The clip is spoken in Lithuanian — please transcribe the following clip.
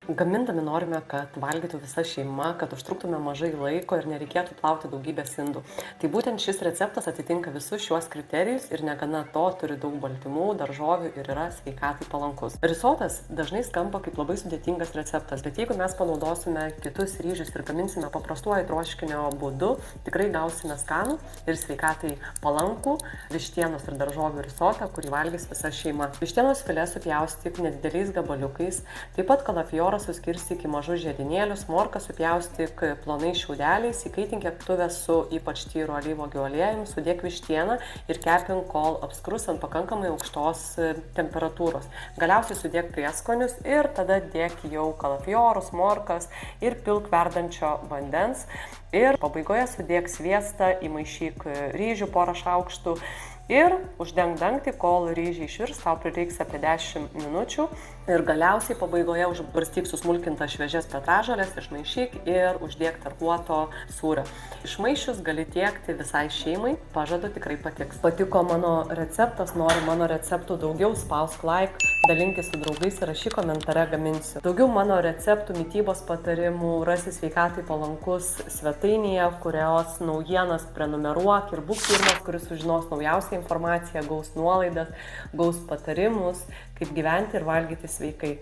Gamindami norime, kad valgytų visa šeima, kad užtruktume mažai laiko ir nereikėtų plauti daugybės indų. Tai būtent šis receptas atitinka visus šiuos kriterijus ir negana to turi daug baltymų, daržovių ir yra sveikatai palankus. Risotas dažnai skamba kaip labai sudėtingas receptas, bet jeigu mes panaudosime kitus ryžius ir gaminsime paprastuoju troškinio būdu, tikrai gausime skanų ir sveikatai palankų vištienos ir daržovių risotą, kurį valgys visa šeima. Vištienos filė supjaustyk nedideliais gabaliukais, taip pat kalafiorą suskirstyk į mažus žiedinėlius, morką supjaustyk plonais šiaudeliais, įkaitink keptuvę su ypač tyru alyvuogių aliejumi, sudėk vištieną ir kepink, kol apskrus ant pakankamai aukštos temperatūros. Galiausiai sudėk prieskonius ir tada dėk jau kalafiorus, morkas ir pilk verdančio vandens. Ir pabaigoje sudėk sviestą, įmaišyk ryžių porą šaukštų ir uždenk dangtį, kol ryžiai išvirs, tau prireiks apie 10 minučių. Ir galiausiai pabaigoje užbarstyk susmulkintas šviežias petražoles, išmaišyk ir uždėk tarkuoto sūrio. Išmaišius gali tiekti visai šeimai, pažadu tikrai patiks. Patiko mano receptas, nori mano receptų daugiau, spausk like, dalinkis su draugais ir rašyk komentare, gaminsiu. Daugiau mano receptų, mitybos patarimų rasi sveikatai palankus svetainėje, kurios naujienas prenumeruok ir būk pirmas, kuris sužinos naujausią informaciją, gaus nuolaidas, gaus patarimus, kaip gyventi ir valgyti sveikai.